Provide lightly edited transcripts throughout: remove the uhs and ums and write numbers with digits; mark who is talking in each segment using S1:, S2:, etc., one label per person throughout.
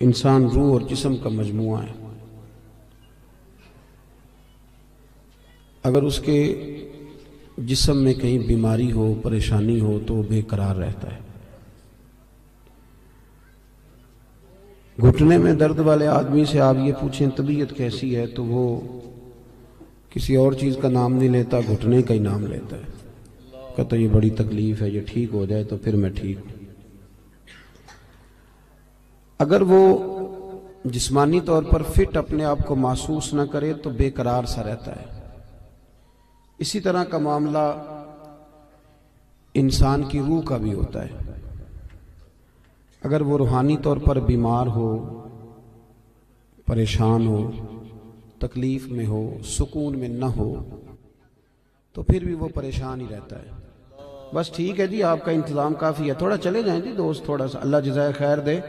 S1: انسان روح اور جسم کا مجموعہ ہے. اگر اس کے جسم میں کہیں بیماری ہو، پریشانی ہو تو وہ بے قرار رہتا ہے. گھٹنے میں درد والے آدمی سے آپ یہ پوچھیں طبیعت کیسی ہے تو وہ کسی اور چیز کا نام نہیں لیتا، گھٹنے کا ہی نام لیتا ہے. کہتا یہ بڑی تکلیف ہے، یہ ٹھیک ہو جائے تو پھر میں ٹھیک ہوں. اگر وہ جسمانی طور پر فٹ اپنے آپ کو محسوس نہ کرے تو بے قرار سا رہتا ہے. اسی طرح کا معاملہ انسان کی روح کا بھی ہوتا ہے. اگر وہ روحانی طور پر بیمار ہو، پریشان ہو، تکلیف میں ہو، سکون میں نہ ہو تو پھر بھی وہ پریشان ہی رہتا ہے. بس ٹھیک ہے جی، آپ کا انتظام کافی ہے، تھوڑا چلے جائیں جی دوست، تھوڑا سا اللہ جزائے خیر دے.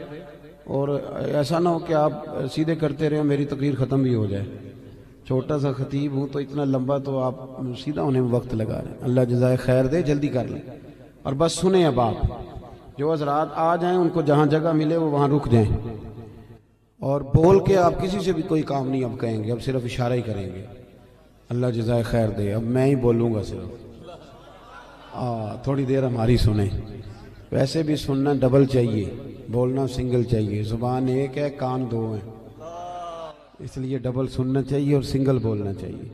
S1: اور ایسا نہ ہو کہ آپ سیدھے کرتے رہے میری تقریر ختم بھی ہو جائے. چھوٹا سا خطیب ہوں تو اتنا لمبا تو آپ سیدھا ہونے میں وقت لگا رہے ہیں. اللہ جزائے خیر دے، جلدی کر لیں اور بس سنیں. اب آپ جو حضرات آ جائیں ان کو جہاں جگہ ملے وہ وہاں رک جائیں، اور بول کے آپ کسی سے بھی کوئی کام نہیں اب کہیں گے، اب صرف اشارہ ہی کریں گے. اللہ جزائے خیر دے. اب میں ہی بولوں گا صرف، تھوڑی دیر ہماری سنیں. ویسے بھی سننا ڈبل چاہیے، بولنا سنگل چاہیے. زبان ایک ہے، کان دو ہیں، اس لیے ڈبل سننا چاہیے اور سنگل بولنا چاہیے.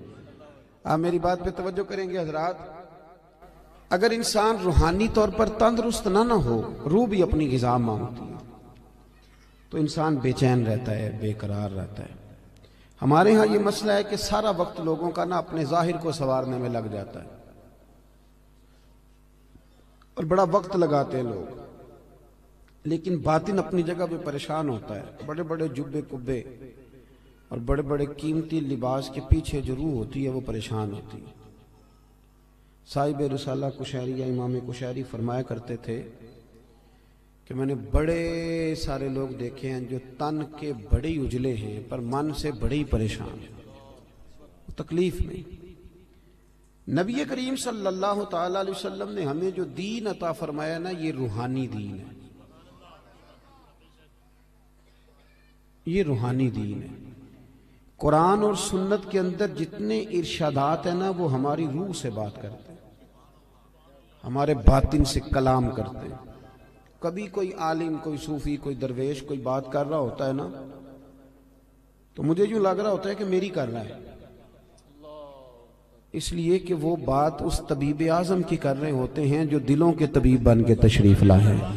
S1: آپ میری بات پہ توجہ کریں گے حضرات. اگر انسان روحانی طور پر تندرست نہ ہو، روح بھی اپنی غذا مانگتی ہے، تو انسان بے چین رہتا ہے، بے قرار رہتا ہے. ہمارے ہاں یہ مسئلہ ہے کہ سارا وقت لوگوں کا اپنے ظاہر کو سنوارنے میں لگ جاتا ہے اور بڑا وقت لگاتے ہیں لوگ، لیکن باطن اپنی جگہ پہ پریشان ہوتا ہے. بڑے بڑے جبے کبے اور بڑے بڑے قیمتی لباس کے پیچھے جو روح ہوتی ہے وہ پریشان ہوتی ہے. صاحب رسالہ کشیریہ امام کشیری فرمایا کرتے تھے کہ میں نے بڑے سارے لوگ دیکھے ہیں جو تن کے بڑے ہی اجلے ہیں پر من سے بڑے ہی پریشان ہیں، تکلیف میں. نبی کریم صلی اللہ تعالی علیہ وسلم نے ہمیں جو دین عطا فرمایا نا، یہ روحانی دین ہے، یہ روحانی دین ہے. قرآن اور سنت کے اندر جتنے ارشادات ہیں نا وہ ہماری روح سے بات کرتے ہیں، ہمارے باطن سے کلام کرتے ہیں. کبھی کوئی عالم، کوئی صوفی، کوئی درویش کوئی بات کر رہا ہوتا ہے نا تو مجھے یوں لگ رہا ہوتا ہے کہ میری کر رہا ہے، اس لیے کہ وہ بات اس طبیب اعظم کی کر رہے ہوتے ہیں جو دلوں کے طبیب بن کے تشریف لائے ہیں.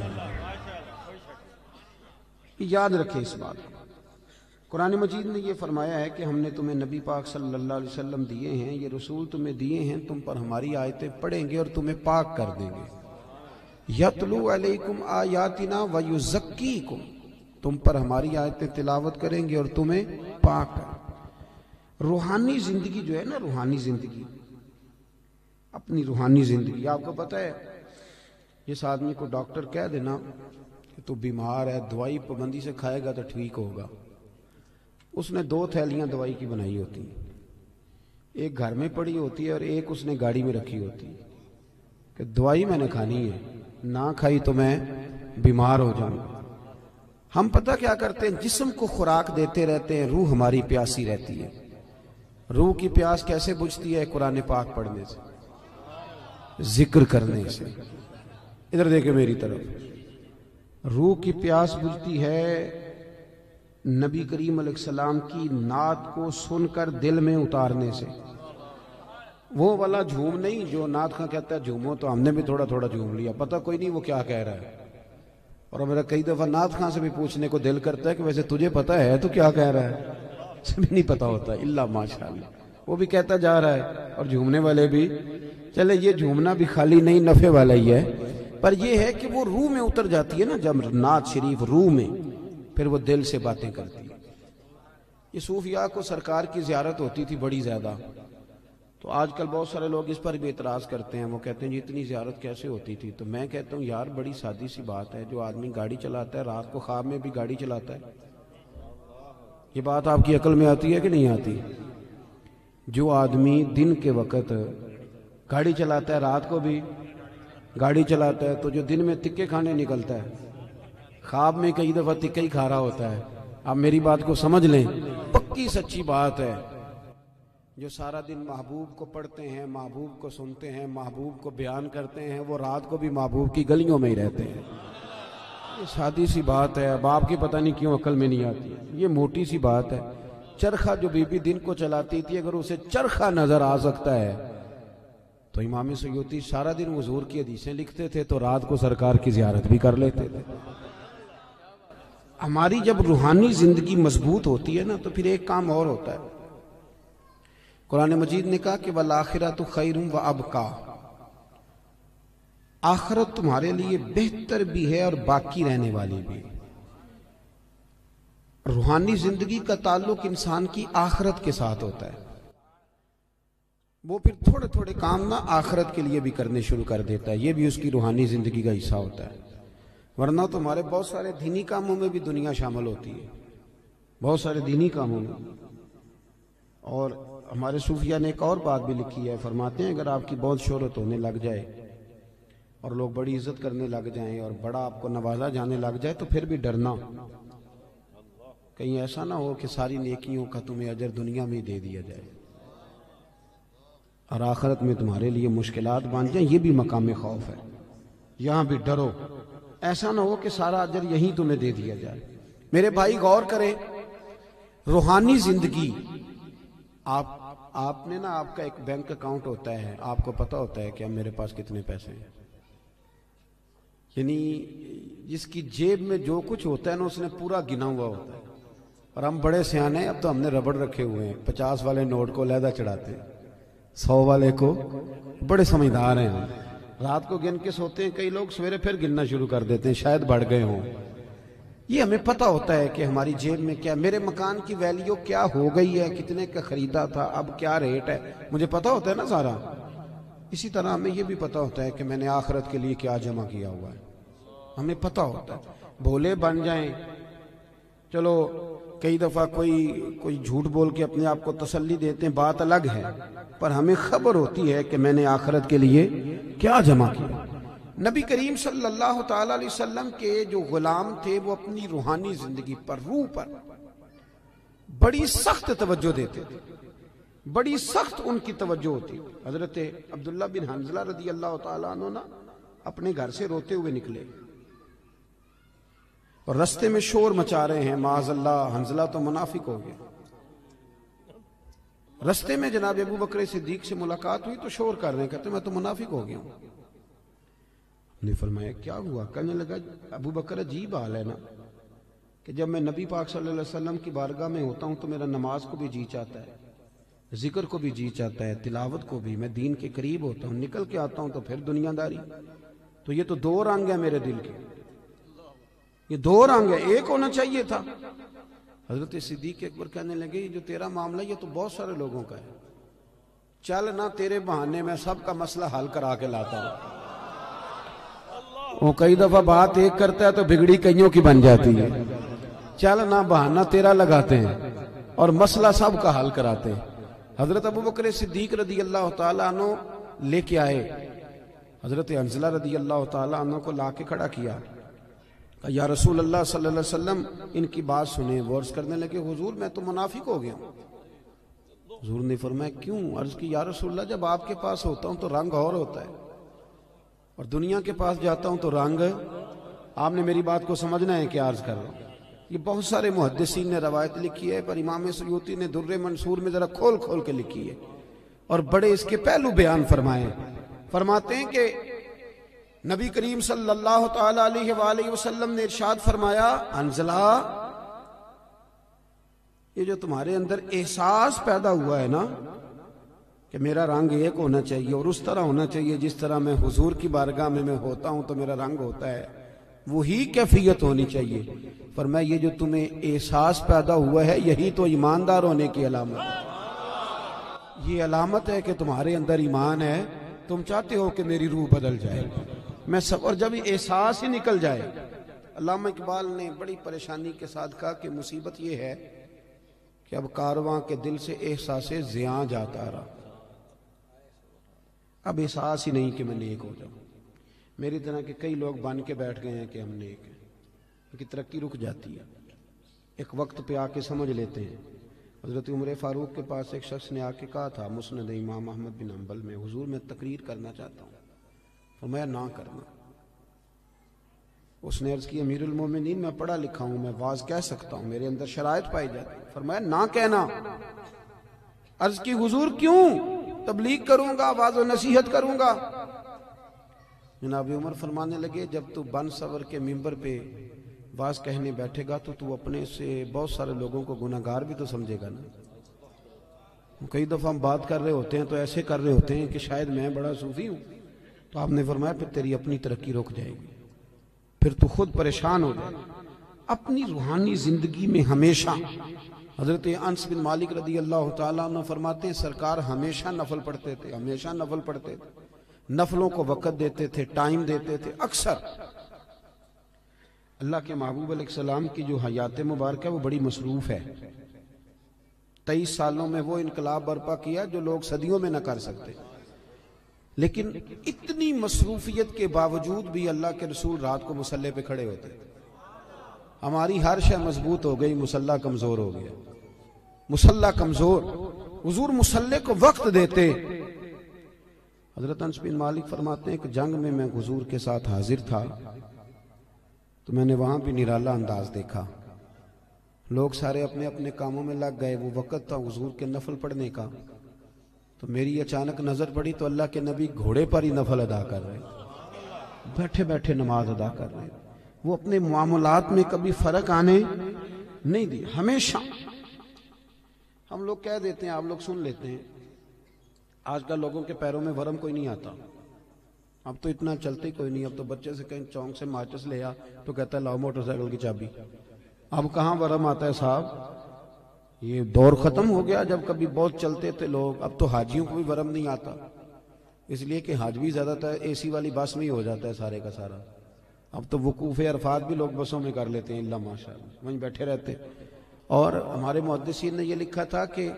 S1: یاد رکھیں اس بات کو. قرآن مجید نے یہ فرمایا ہے کہ ہم نے تمہیں نبی پاک صلی اللہ علیہ وسلم دیے ہیں، یہ رسول تمہیں دیے ہیں، تم پر ہماری آیتیں پڑھیں گے اور تمہیں پاک کر دیں گے. یتلو علیکم آیاتنا ویزکیکم، تم پر ہماری آیتیں تلاوت کریں گے اور تمہیں پاک کر. روحانی زندگی جو ہے نا، روحانی زندگی، اپنی روحانی زندگی. آپ کو پتہ ہے جس آدمی کو ڈاکٹر کہہ دینا کہ تو بیمار ہے، دوائی پابندی سے کھائے گا تو ٹھیک ہوگا، اس نے 2 تھیلیاں دوائی کی بنائی ہوتی ہیں، ایک گھر میں پڑی ہوتی ہے اور ایک اس نے گاڑی میں رکھی ہوتی ہے کہ دوائی میں نے کھانی ہے، نہ کھائی تو میں بیمار ہو جاؤں گا. ہم پتہ کیا کرتے ہیں، جسم کو خوراک دیتے رہتے ہیں، روح ہماری پیاسی رہتی ہے. روح کی پیاس کیسے بجھتی ہے؟ قرآن پاک پڑھنے سے، ذکر کرنے سے. ادھر دیکھیں میری طرف. روح کی پیاس بجھتی ہے نبی کریم علیہ السلام کی نعت کو سن کر دل میں اتارنے سے. وہ والا جھوم نہیں جو نعت خاں کہتا ہے جھومو، تو ہم نے بھی تھوڑا تھوڑا جھوم لیا، پتہ کوئی نہیں وہ کیا کہہ رہا ہے. اور میرا کئی دفعہ نعت خاں سے بھی پوچھنے کو دل کرتا ہے کہ ویسے تجھے پتہ ہے تو کیا کہہ رہا ہے؟ اسے بھی نہیں پتہ ہوتا الا ماشاءاللہ. وہ بھی کہتا جا رہا ہے اور جھومنے والے بھی. چلے یہ جھومنا بھی خالی نہیں، نفع والا ہی ہے، پر یہ ہے کہ وہ روح میں اتر جاتی ہے نا جب نعت شریف روح میں، پھر وہ دل سے باتیں کرتی ہے. یہ صوفیاء کو سرکار کی زیارت ہوتی تھی بڑی زیادہ، تو آج کل بہت سارے لوگ اس پر بھی اعتراض کرتے ہیں. وہ کہتے ہیں جی اتنی زیارت کیسے ہوتی تھی؟ تو میں کہتا ہوں یار بڑی سادی سی بات ہے. جو آدمی گاڑی چلاتا ہے رات کو خواب میں بھی گاڑی چلاتا ہے. یہ بات آپ کی عقل میں آتی ہے کہ نہیں آتی؟ جو آدمی دن کے وقت گاڑی چلاتا ہے رات کو بھی گاڑی چلاتا ہے، تو جو دن میں تکے کھانے نکلتا ہے خواب میں کئی دفعہ تکہ ہی کھا رہا ہوتا ہے. آپ میری بات کو سمجھ لیں، پکی سچی بات ہے. جو سارا دن محبوب کو پڑھتے ہیں، محبوب کو سنتے ہیں، محبوب کو بیان کرتے ہیں، وہ رات کو بھی محبوب کی گلیوں میں ہی رہتے ہیں. یہ سادی سی بات ہے. اب آپ کی پتہ نہیں کیوں عقل میں نہیں آتی. یہ موٹی سی بات ہے. چرخہ جو بی بی دن کو چلاتی تھی، اگر اسے چرخہ نظر آ سکتا ہے تو امام سیوطی سارا دن حضور کی حدیثیں لکھتے تھے تو رات کو سرکار کی زیارت بھی کر لیتے تھے. ہماری جب روحانی زندگی مضبوط ہوتی ہے نا تو پھر ایک کام اور ہوتا ہے. قرآن مجید نے کہا کہ وَالْآخِرَةُ خَيْرٌ وَأَبْقَىٰ، آخرت تمہارے لیے بہتر بھی ہے اور باقی رہنے والی بھی. روحانی زندگی کا تعلق انسان کی آخرت کے ساتھ ہوتا ہے. وہ پھر تھوڑے تھوڑے کام نہ آخرت کے لیے بھی کرنے شروع کر دیتا ہے. یہ بھی اس کی روحانی زندگی کا حصہ ہوتا ہے. ورنہ تو ہمارے بہت سارے دینی کاموں میں بھی دنیا شامل ہوتی ہے، بہت سارے دینی کاموں میں. اور ہمارے صوفیہ نے ایک اور بات بھی لکھی ہے. فرماتے ہیں اگر آپ کی بہت شہرت ہونے لگ جائے اور لوگ بڑی عزت کرنے لگ جائیں اور بڑا آپ کو نوازا جانے لگ جائے تو پھر بھی ڈرنا، کہیں ایسا نہ ہو کہ ساری نیکیوں کا تمہیں اجر دنیا میں ہی دے دیا جائے اور آخرت میں تمہارے لیے مشکلات بن جائیں. یہ بھی مقام خوف ہے. یہاں بھی ڈرو، ایسا نہ ہو کہ سارا اجر یہیں تمہیں دے دیا جائے. میرے بھائی غور کریں، روحانی زندگی آپ نے نا، آپ کا ایک بینک اکاؤنٹ ہوتا ہے، آپ کو پتہ ہوتا ہے کہ اب میرے پاس کتنے پیسے ہیں. یعنی جس کی جیب میں جو کچھ ہوتا ہے نا اس نے پورا گنا ہوا ہوتا ہے. اور ہم بڑے سیانے ہیں، اب تو ہم نے ربڑ رکھے ہوئے ہیں. 50 والے نوٹ کو علیحدہ چڑھاتے ہیں، 100 والے کو. بڑے سمجھدار ہیں ہم. رات کو گن کے سوتے ہیں کئی لوگ، سویرے پھر گننا شروع کر دیتے ہیں، شاید بڑھ گئے ہوں. یہ ہمیں پتہ ہوتا ہے کہ ہماری جیب میں کیا، میرے مکان کی ویلیو کیا ہو گئی ہے، کتنے کا خریدا تھا، اب کیا ریٹ ہے، مجھے پتہ ہوتا ہے نا سارا. اسی طرح ہمیں یہ بھی پتہ ہوتا ہے کہ میں نے آخرت کے لیے کیا جمع کیا ہوا ہے. ہمیں پتہ ہوتا ہے. بھولے بن جائیں، چلو کئی دفعہ کوئی جھوٹ بول کے اپنے آپ کو تسلی دیتے ہیں، بات الگ ہے، پر ہمیں خبر ہوتی ہے کہ میں نے آخرت کے لیے کیا جمع کیا. نبی کریم صلی اللہ تعالی علیہ وسلم کے جو غلام تھے وہ اپنی روحانی زندگی پر، روح پر بڑی سخت توجہ دیتے تھے. بڑی سخت ان کی توجہ ہوتی. حضرت عبداللہ بن حنظلہ رضی اللہ تعالیٰ عنہ نا اپنے گھر سے روتے ہوئے نکلے اور رستے میں شور مچا رہے ہیں. معاذ اللہ، حنظلہ تو منافق ہو گیا. رستے میں جناب ابو بکر صدیق سے ملاقات ہوئی تو شور کر رہے ہیں، کہتے میں تو منافق ہو گیا ہوں. نے فرمایا کیا ہوا؟ کہنے لگا ابو بکر عجیب حال ہے نا کہ جب میں نبی پاک صلی اللہ علیہ وسلم کی بارگاہ میں ہوتا ہوں تو میرا نماز کو بھی جی چاہتا ہے، ذکر کو بھی جی چاہتا ہے، تلاوت کو بھی. میں دین کے قریب ہوتا ہوں، نکل کے آتا ہوں تو پھر دنیا داری. تو یہ تو 2 رنگ ہیں میرے دل کے، یہ 2 رنگ ہے، ایک ہونا چاہیے تھا. حضرت صدیق اکبر کہنے لگے یہ جو تیرا معاملہ یہ تو بہت سارے لوگوں کا ہے، چل نہ تیرے بہانے میں سب کا مسئلہ حل کرا کے لاتا ہوں. وہ کئی دفعہ بات ایک کرتا ہے تو بگڑی کئیوں کی بن جاتی ہے. چل نہ بہانہ تیرا لگاتے ہیں اور مسئلہ سب کا حل کراتے ہیں. حضرت ابو بکر صدیق رضی اللہ تعالیٰ عنہ لے کے آئے، حضرت حنظلہ رضی اللہ تعالیٰ عنہ کو لا کے کھڑا کیا. یا رسول اللہ صلی اللہ علیہ وسلم ان کی بات سنیں. وہ عرض کرنے لگے حضور میں تو منافق ہو گیا ہوں. حضور نے فرمایا کیوں؟ عرض کی یا رسول اللہ جب آپ کے پاس ہوتا ہوں تو رنگ اور ہوتا ہے اور دنیا کے پاس جاتا ہوں تو رنگ. آپ نے میری بات کو سمجھنا ہے کہ عرض کر رہا ہوں. یہ بہت سارے محدثین نے روایت لکھی ہے، پر امام سیوطی نے در منصور میں ذرا کھول کھول کے لکھی ہے اور بڑے اس کے پہلو بیان فرمائے. فرماتے ہیں کہ نبی کریم صلی اللہ تعالی علیہ وآلہ وسلم نے ارشاد فرمایا حنظلہ یہ جو تمہارے اندر احساس پیدا ہوا ہے نا کہ میرا رنگ ایک ہونا چاہیے اور اس طرح ہونا چاہیے جس طرح میں حضور کی بارگاہ میں ہوتا ہوں تو میرا رنگ ہوتا ہے، وہی کیفیت ہونی چاہیے. فرمایا یہ جو تمہیں احساس پیدا ہوا ہے یہی تو ایماندار ہونے کی علامت ہے. یہ علامت ہے کہ تمہارے اندر ایمان ہے. تم چاہتے ہو کہ میری روح بدل جائے، میں سب، اور جب احساس ہی نکل جائے. علامہ اقبال نے بڑی پریشانی کے ساتھ کہا کہ مصیبت یہ ہے کہ اب کارواں کے دل سے احساس زیاں جاتا رہا. اب احساس ہی نہیں کہ میں نیک ہو جاؤں. میری طرح کے کئی لوگ بن کے بیٹھ گئے ہیں کہ ہم نیک ہیں. کی ترقی رک جاتی ہے، ایک وقت پہ آ کے سمجھ لیتے ہیں۔ حضرت عمر فاروق کے پاس ایک شخص نے آ کے کہا تھا مسند امام احمد بن حنبل میں، حضور میں تقریر کرنا چاہتا ہوں، فرمایا نہ کرنا۔ اس نے عرض کی امیر المومنین میں پڑھا لکھا ہوں، میں واز کہہ سکتا ہوں، میرے اندر شرائط پائی جاتی، فرمایا نہ کہنا۔ عرض کی حضور کیوں؟ تبلیغ کروں گا، واز و نصیحت کروں گا۔ جناب عمر فرمانے لگے جب تو بن سور کے ممبر پہ واز کہنے بیٹھے گا تو اپنے سے بہت سارے لوگوں کو گناہگار بھی تو سمجھے گا نا۔ کئی دفعہ ہم بات کر رہے ہوتے ہیں تو ایسے کر رہے ہوتے ہیں کہ شاید میں بڑا صوفی ہوں، تو آپ نے فرمایا پھر تیری اپنی ترقی رک جائے گی، پھر تو خود پریشان ہو جائے گا۔ اپنی روحانی زندگی میں ہمیشہ، حضرت انس بن مالک رضی اللہ تعالیٰ عنہ فرماتے ہیں سرکار ہمیشہ نفل پڑھتے تھے، ہمیشہ نفل پڑھتے تھے، نفلوں کو وقت دیتے تھے، ٹائم دیتے تھے۔ اکثر اللہ کے محبوب علیہ السلام کی جو حیات مبارکہ وہ بڑی مصروف ہے، 23 سالوں میں وہ انقلاب برپا کیا جو لوگ صدیوں میں نہ کر سکتے، لیکن اتنی مصروفیت کے باوجود بھی اللہ کے رسول رات کو مصلی پہ کھڑے ہوتے تھے۔ ہماری ہر شے مضبوط ہو گئی، مصلی کمزور ہو گیا، مصلی کمزور، حضور مصلی کو وقت دیتے۔ حضرت انس بن مالک فرماتے ہیں کہ جنگ میں میں حضور کے ساتھ حاضر تھا تو میں نے وہاں بھی نرالا انداز دیکھا، لوگ سارے اپنے اپنے کاموں میں لگ گئے، وہ وقت تھا حضور کے نفل پڑھنے کا، تو میری اچانک نظر پڑی تو اللہ کے نبی گھوڑے پر ہی نفل ادا کر رہے، بیٹھے بیٹھے نماز ادا کر رہے۔ وہ اپنے معاملات میں کبھی فرق آنے نہیں دی، ہمیشہ۔ ہم لوگ کہہ دیتے ہیں، آپ لوگ سن لیتے ہیں، آج کل لوگوں کے پیروں میں ورم کوئی نہیں آتا، اب تو اتنا چلتے کوئی نہیں، اب تو بچے سے کہیں چونک سے ماچس لے آ تو کہتا ہے لاؤ موٹر سائیکل کی چابی۔ اب کہاں ورم آتا ہے صاحب، یہ دور ختم ہو گیا جب کبھی بہت چلتے تھے لوگ۔ اب تو حاجیوں کو بھی ورم نہیں آتا، اس لیے کہ حاج بھی زیادہ تر اے سی والی بس میں ہی ہو جاتا ہے سارے کا سارا۔ اب تو وقوف عرفات بھی لوگ بسوں میں کر لیتے ہیں، اللہ ماشاءاللہ وہیں بیٹھے رہتے۔ اور ہمارے محدثین نے یہ لکھا تھا کہ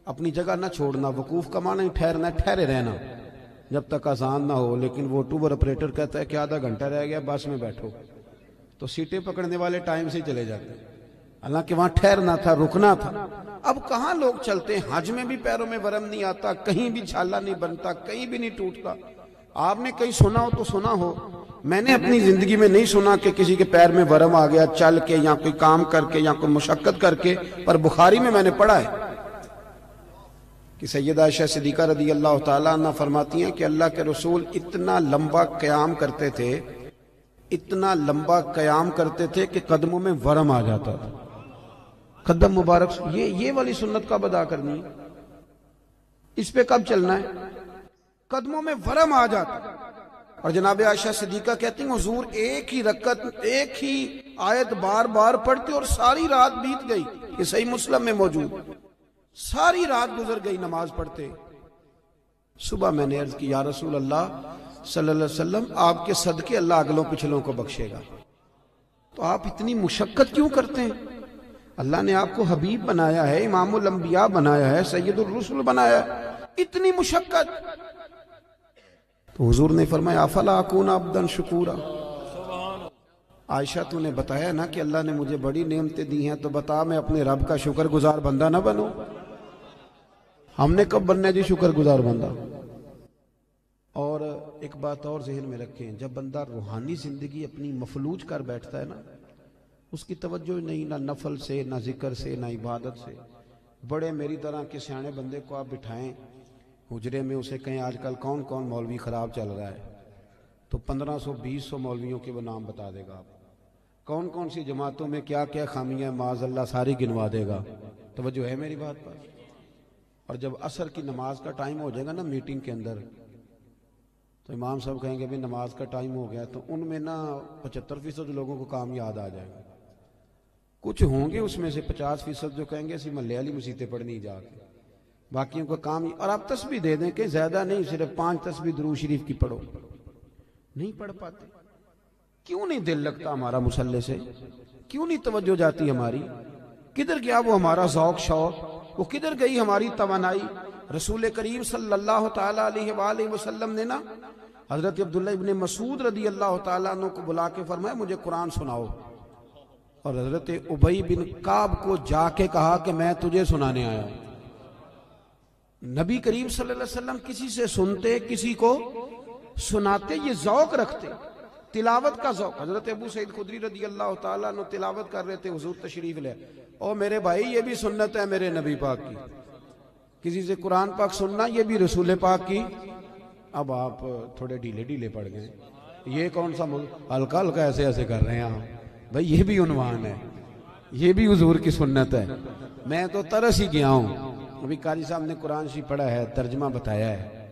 S1: اپنی جگہ نہ چھوڑنا، وقوف کا معنی ٹھہرنا، ٹھہرے رہنا جب تک اذان نہ ہو، لیکن وہ ٹوبر آپریٹر کہتا ہے کہ آدھا گھنٹہ رہ گیا بس میں بیٹھو، تو سیٹیں پکڑنے والے ٹائم سے چلے جاتے ہیں، حالانکہ وہاں ٹھہرنا تھا، رکنا تھا۔ اب کہاں لوگ چلتے ہیں، حج میں بھی پیروں میں ورم نہیں آتا، کہیں بھی چھالا نہیں بنتا، کہیں بھی نہیں ٹوٹتا۔ آپ نے کہیں سنا ہو تو سنا ہو، میں نے اپنی زندگی میں نہیں سنا کہ کسی کے پیر میں ورم آ گیا چل کے یا کوئی کام کر کے یا کوئی مشقت کر کے، پر بخاری میں نے پڑھا ہے کہ سیدہ عائشہ صدیقہ رضی اللہ تعالیٰ عنہ فرماتی ہیں کہ اللہ کے رسول اتنا لمبا قیام کرتے تھے، اتنا لمبا قیام کرتے تھے کہ قدموں میں ورم آ جاتا تھا۔ قدم مبارک، یہ والی سنت کب ادا کرنی ہے، اس پہ کب چلنا ہے؟ قدموں میں ورم آ جاتا۔ اور جناب عائشہ صدیقہ کہتی ہیں حضور ایک ہی رکعت، ایک ہی آیت بار بار پڑھتے اور ساری رات بیت گئی، یہ صحیح مسلم میں موجود، ساری رات گزر گئی نماز پڑھتے۔ صبح میں نے عرض کی یا رسول اللہ صلی اللہ علیہ وسلم، آپ کے صدقے اللہ اگلوں پچھلوں کو بخشے گا، تو آپ اتنی مشقت کیوں کرتے ہیں؟ اللہ نے آپ کو حبیب بنایا ہے، امام الانبیاء بنایا ہے، سید الرسل بنایا ہے، اتنی مشقت؟ تو حضور نے فرمایا افلا اکون عبدا شکورا، عائشہ تو نے بتایا نا کہ اللہ نے مجھے بڑی نعمتیں دی ہیں، تو بتا میں اپنے رب کا شکر گزار بندہ نہ بنوں؟ ہم نے کب بننا ہے جی شکر گزار بندہ؟ اور ایک بات اور ذہن میں رکھیں، جب بندہ روحانی زندگی اپنی مفلوج کر بیٹھتا ہے نا، اس کی توجہ نہیں نہ نفل سے، نہ ذکر سے، نہ عبادت سے۔ بڑے میری طرح کے سیانے بندے کو آپ بٹھائیں حجرے میں، اسے کہیں آج کل کون کون مولوی خراب چل رہا ہے، تو 1500-2000 مولویوں کے وہ نام بتا دے گا، آپ کون کون سی جماعتوں میں کیا کیا خامیاں معاذ اللہ ساری گنوا دے گا۔ توجہ ہے میری بات پر؟ اور جب عصر کی نماز کا ٹائم ہو جائے گا نا میٹنگ کے اندر، تو امام صاحب کہیں گے بھی نماز کا ٹائم ہو گیا، تو ان میں نا 75% لوگوں کو کام یاد آ جائے گا، کچھ ہوں گے اس میں سے 50% جو کہیں گے اسی محلے والی مسیتیں پڑھنی جا کے، باقیوں کا کام۔ اور آپ تسبیح دے دیں کہ زیادہ نہیں، صرف 5 تسبیح درود شریف کی پڑھو، نہیں پڑھ پاتے۔ کیوں نہیں دل لگتا ہمارا مصلی سے؟ کیوں نہیں توجہ جاتی ہماری؟ کدھر گیا وہ ہمارا ذوق شوق؟ وہ کدھر گئی ہماری توانائی؟ رسول کریم صلی اللہ تعالیٰ علیہ وآلہ وسلم نے نا حضرت عبداللہ ابن مسعود رضی اللہ تعالیٰ عنہ کو بلا کے فرمایا مجھے قرآن سناؤ۔ اور حضرت ابی بن کعب کو جا کے کہا کہ میں تجھے سنانے آیا ہوں۔ نبی کریم صلی اللہ علیہ وسلم کسی سے سنتے، کسی کو سناتے، یہ ذوق رکھتے، تلاوت کا ذوق۔ حضرت ابو سعید خدری رضی اللہ تعالیٰ عنہ تلاوت کر رہے تھے، حضور تشریف لے، اور میرے بھائی یہ بھی سنت ہے میرے نبی پاک کی، کسی سے قرآن پاک سننا یہ بھی رسول پاک کی۔ اب آپ تھوڑے ڈھیلے ڈھیلے پڑ گئے، یہ کون سا ہلکا ہلکا ایسے ایسے کر رہے ہیں آپ؟ بھائی یہ بھی عنوان ہے، یہ بھی حضور کی سنت ہے۔ میں تو ترس ہی گیا ہوں، ابھی قاری صاحب نے قرآن شریف پڑھا ہے، ترجمہ بتایا ہے،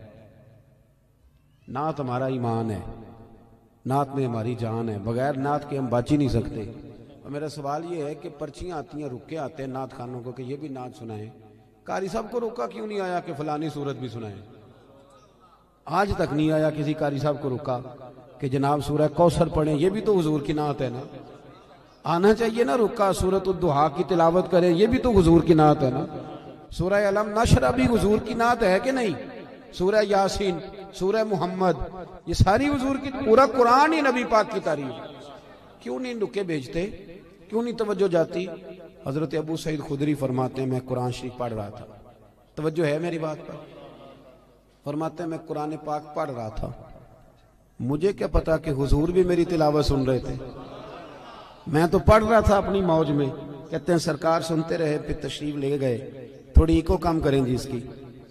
S1: نعت ہمارا ایمان ہے، نعت میں ہماری جان ہے، بغیر نعت کے ہم بچ ہی نہیں سکتے۔ اور میرا سوال یہ ہے کہ پرچیاں آتی ہیں، رکے آتے ہیں نعت خانوں کو کہ یہ بھی نعت سنائیں، قاری صاحب کو روکا کیوں نہیں آیا کہ فلانی صورت بھی سنائیں؟ آج تک نہیں آیا کسی قاری صاحب کو روکا کہ جناب سورہ کوثر پڑھیں، یہ بھی تو حضور کی نعت ہے نا، آنا چاہیے نا رکا، سورۃ الضحیٰ کی تلاوت کریں، یہ بھی تو حضور کی نعت ہے نا، سورہ علم نشر بھی حضور کی نعت ہے کہ نہیں، سورہ یاسین، سورہ محمد، یہ ساری حضور کی، پورا قرآن ہی نبی پاک کی تعریف۔ کیوں نہیں رکے بھیجتے، کیوں نہیں توجہ جاتی؟ حضرت ابو سعید خدری فرماتے ہیں میں قرآن شریف پڑھ رہا تھا، توجہ ہے میری بات پر؟ فرماتے ہیں میں قرآن پاک پڑھ رہا تھا، مجھے کیا پتا کہ حضور بھی میری تلاوت سن رہے تھے، میں تو پڑھ رہا تھا اپنی موج میں۔ کہتے ہیں سرکار سنتے رہے، پھر تشریف لے گئے، تھوڑی ایکو کم کریں جی اس کی۔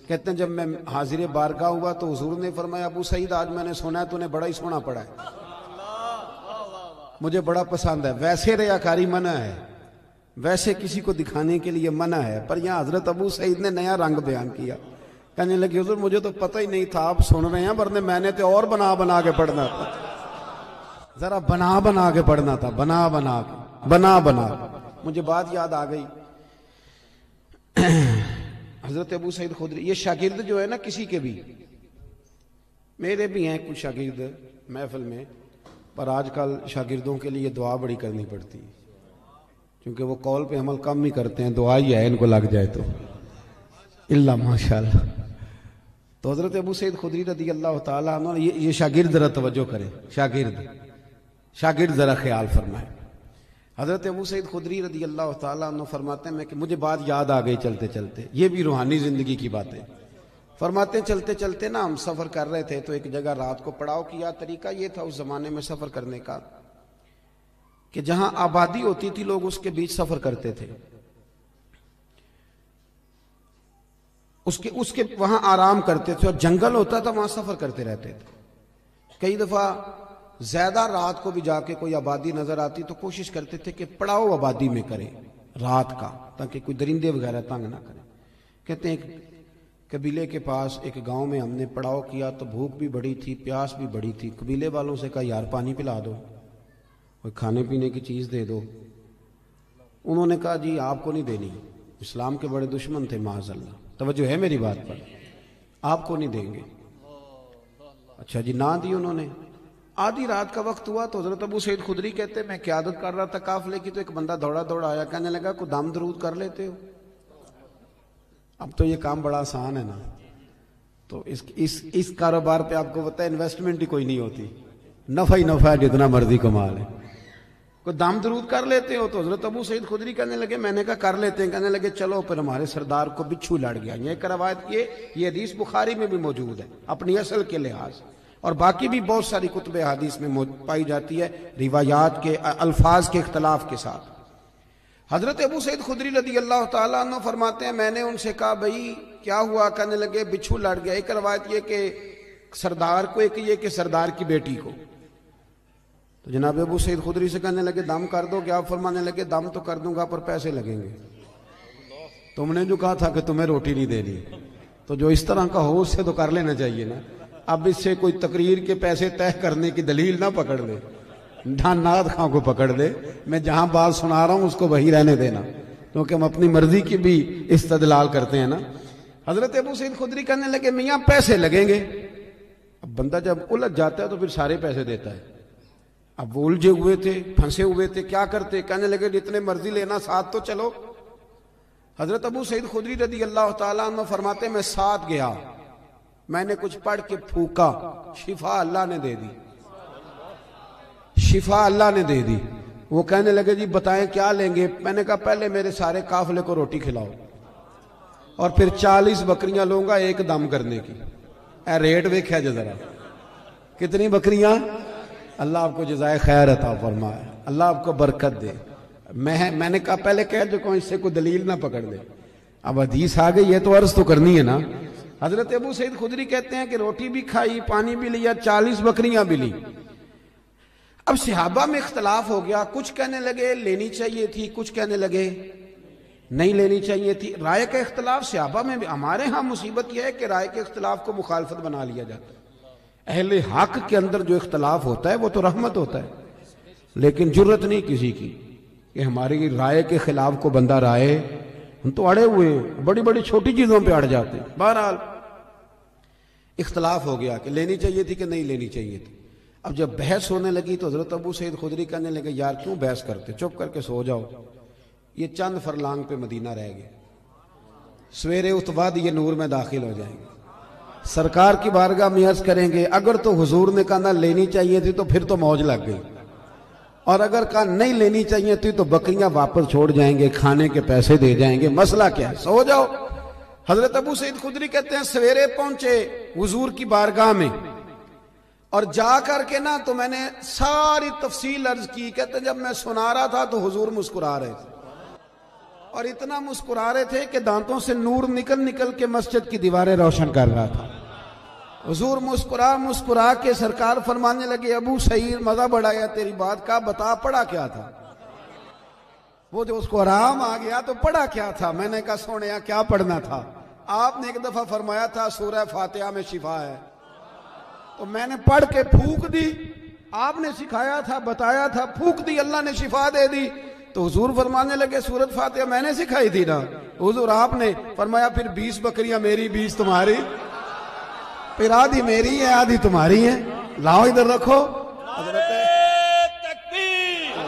S1: کہتے ہیں جب میں حاضر بارگاہ ہوا تو حضور نے فرمایا ابو سعید آج میں نے سنا ہے تو نے بڑا ہی سونا پڑھا ہے، مجھے بڑا پسند ہے۔ ویسے ریاکاری منع ہے، ویسے کسی کو دکھانے کے لیے منع ہے، پر یہاں حضرت ابو سعید نے نیا رنگ بیان کیا، کہنے لگے حضور مجھے تو پتہ ہی نہیں تھا آپ سن رہے ہیں، ورنہ میں نے تو اور بنا بنا کے پڑھنا تھا، ذرا بنا بنا کے پڑھنا تھا، بنا بنا کے، بنا بنا۔ مجھے بات یاد آ گئی، حضرت ابو سعید خدری، یہ شاگرد جو ہے نا کسی کے بھی، میرے بھی ہیں کچھ شاگرد محفل میں، پر آج کل شاگردوں کے لیے دعا بڑی کرنی پڑتی ہے، کیونکہ وہ قول پہ عمل کم ہی کرتے ہیں، دعا ہی ہے ان کو لگ جائے تو اللہ ماشاءاللہ۔ تو حضرت ابو سعید خدری رضی اللہ تعالیٰ عنہ، یہ شاگرد ذرا توجہ کریں، شاگرد ذرا خیال فرمائیں۔ حضرت ابو سعید خدری رضی اللہ تعالیٰ عنہ فرماتے ہیں کہ مجھے بات یاد آ گئی چلتے چلتے، یہ بھی روحانی زندگی کی باتیں۔ فرماتے ہیں چلتے چلتے نا ہم سفر کر رہے تھے تو ایک جگہ رات کو پڑاؤ کیا، طریقہ یہ تھا اس زمانے میں سفر کرنے کا کہ جہاں آبادی ہوتی تھی لوگ اس کے بیچ سفر کرتے تھے، اس کے وہاں آرام کرتے تھے، اور جنگل ہوتا تھا وہاں سفر کرتے رہتے تھے۔ کئی دفعہ زیادہ رات کو بھی جا کے کوئی آبادی نظر آتی تو کوشش کرتے تھے کہ پڑاؤ آبادی میں کریں رات کا، تاکہ کوئی درندے وغیرہ تنگ نہ کریں۔ کہتے ہیں ایک قبیلے کے پاس ایک گاؤں میں ہم نے پڑاؤ کیا تو بھوک بھی بڑی تھی، پیاس بھی بڑی تھی، قبیلے والوں سے کہا یار پانی پلا دو، کوئی کھانے پینے کی چیز دے دو۔ انہوں نے کہا جی آپ کو نہیں دینی، اسلام کے بڑے دشمن تھے معاذ اللہ، توجہ ہے میری بات پر، آپ کو نہیں دیں گے۔ اچھا جی نہ دی انہوں نے۔ آدھی رات کا وقت ہوا تو حضرت ابو سعید خدری کہتے میں قیادت کر رہا تھا قافلے کی، تو ایک بندہ دوڑا دوڑا آیا، کہنے لگا کوئی دم درود کر لیتے ہو؟ اب تو یہ کام بڑا آسان ہے نا، تو اس کاروبار پہ آپ کو پتہ ہے انویسٹمنٹ ہی کوئی نہیں ہوتی، نفع ہی نفع ہے، جتنا مرضی کما لے۔ کوئی دم درود کر لیتے ہو؟ تو حضرت ابو سعید خدری کہنے لگے میں نے کہا کر لیتے ہیں۔ کہنے لگے چلو، پھر ہمارے سردار کو بچھو لڑ گیا۔ یہ ایک روایت، یہ حدیث بخاری میں بھی موجود ہے اپنی اصل کے لحاظ، اور باقی بھی بہت ساری کتب حدیث میں پائی جاتی ہے، روایات کے الفاظ کے اختلاف کے ساتھ۔ حضرت ابو سعید خدری رضی اللہ تعالیٰ عنہ فرماتے ہیں میں نے ان سے کہا بھائی کیا ہوا؟ کہنے لگے بچھو لڑ گیا۔ ایک روایت یہ کہ سردار کو، ایک یہ کہ سردار کی بیٹی کو۔ تو جناب ابو سعید خدری سے کہنے لگے دم کر دو کیا؟ فرمانے لگے دم تو کر دوں گا پر پیسے لگیں گے، تم نے جو کہا تھا کہ تمہیں روٹی نہیں دینی، تو جو اس طرح کا ہو اس سے تو کر لینا چاہیے نا۔ اب اس سے کوئی تقریر کے پیسے طے کرنے کی دلیل نہ پکڑ لے، نعت خاں کو پکڑ دے، میں جہاں بات سنا رہا ہوں اس کو وہی رہنے دینا، کیونکہ ہم اپنی مرضی کی بھی استدلال کرتے ہیں نا۔ حضرت ابو سعید خدری کہنے لگے میاں پیسے لگیں گے۔ اب بندہ جب الجھ جاتا ہے تو پھر سارے پیسے دیتا ہے۔ اب وہ الجھے ہوئے تھے، پھنسے ہوئے تھے، کیا کرتے؟ کہنے لگے جتنے مرضی لینا، ساتھ تو چلو۔ حضرت ابو سعید خدری رضی اللہ تعالیٰ عنہ فرماتے میں ساتھ گیا، میں نے کچھ پڑھ کے پھونکا، شفا اللہ نے دے دی، شفا اللہ نے دے دی۔ وہ کہنے لگے جی بتائیں کیا لیں گے؟ میں نے کہا پہلے میرے سارے قافلے کو روٹی کھلاؤ اور پھر 40 بکریاں لوں گا ایک دم کرنے کی. اے ریٹ ویکھیا جے ذرا کتنی بکریاں. اللہ آپ کو جزائے خیر عطا فرمائے, اللہ آپ کو برکت دے. میں نے کہا پہلے کہہ چکا ہوں اس سے کوئی دلیل نہ پکڑ لے. اب حدیث آ گئی ہے تو عرض تو کرنی ہے نا. حضرت ابو سعید خدری کہتے ہیں کہ روٹی بھی کھائی, پانی بھی لیا, 40 بکریاں بھی لی. اب صحابہ میں اختلاف ہو گیا, کچھ کہنے لگے لینی چاہیے تھی, کچھ کہنے لگے نہیں لینی چاہیے تھی. رائے کا اختلاف صحابہ میں بھی. ہمارے ہاں مصیبت یہ ہے کہ رائے کے اختلاف کو مخالفت بنا لیا جاتا ہے. اہل حق کے اندر جو اختلاف ہوتا ہے وہ تو رحمت ہوتا ہے, لیکن جرت نہیں کسی کی کہ ہماری رائے کے خلاف کو بندہ رائے. ہم تو اڑے ہوئے ہیں, بڑی بڑی چھوٹی چیزوں پہ اڑ جاتے ہیں. بہرحال اختلاف ہو گیا کہ لینی چاہیے تھی کہ نہیں لینی چاہیے تھی. اب جب بحث ہونے لگی تو حضرت ابو سعید خدری کہنے لگے یار کیوں بحث کرتے, چپ کر کے سو جاؤ. یہ چند فرلانگ پہ مدینہ رہ گئے, سویرے اس بعد یہ نور میں داخل ہو جائیں گے, سرکار کی بارگاہ میں عرض کریں گے اگر تو حضور نے کہا نہ لینی چاہیے تھی تو پھر تو موج لگ گئی, اور اگر کہا نہیں لینی چاہیے تھی تو بکریاں واپس چھوڑ جائیں گے, کھانے کے پیسے دے جائیں گے, مسئلہ کیا ہے, سو جاؤ. حضرت ابو سعید خدری کہتے ہیں سویرے پہنچے حضور کی بارگاہ میں, اور جا کر کے نا تو میں نے ساری تفصیل عرض کی. کہتے ہیں جب میں سنا رہا تھا تو حضور مسکرا رہے تھے, اور اتنا مسکرا رہے تھے کہ دانتوں سے نور نکل نکل کے مسجد کی دیواریں روشن کر رہا تھا. حضور مسکرا کے سرکار فرمانے لگے ابو سعید مزہ بڑا ہے تیری بات کا, بتا پڑھا کیا تھا. وہ جو اس کو آرام آ گیا تو پڑھا کیا تھا. میں نے کہا سونیا کیا پڑھنا تھا؟ آپ نے ایک دفعہ فرمایا تھا سورہ فاتحہ میں شفا ہے, تو میں نے پڑھ کے پھونک دی. آپ نے سکھایا تھا, بتایا تھا, پھونک دی, اللہ نے شفا دے دی. تو حضور فرمانے لگے سورۃ فاتحہ میں نے سکھائی تھی نا. حضور آپ نے فرمایا پھر 20 بکریاں میری 20 تمہاری, پھر آدھی میری ہے آدھی تمہاری ہے, لاؤ ادھر رکھو. حضرت
S2: تکبیر,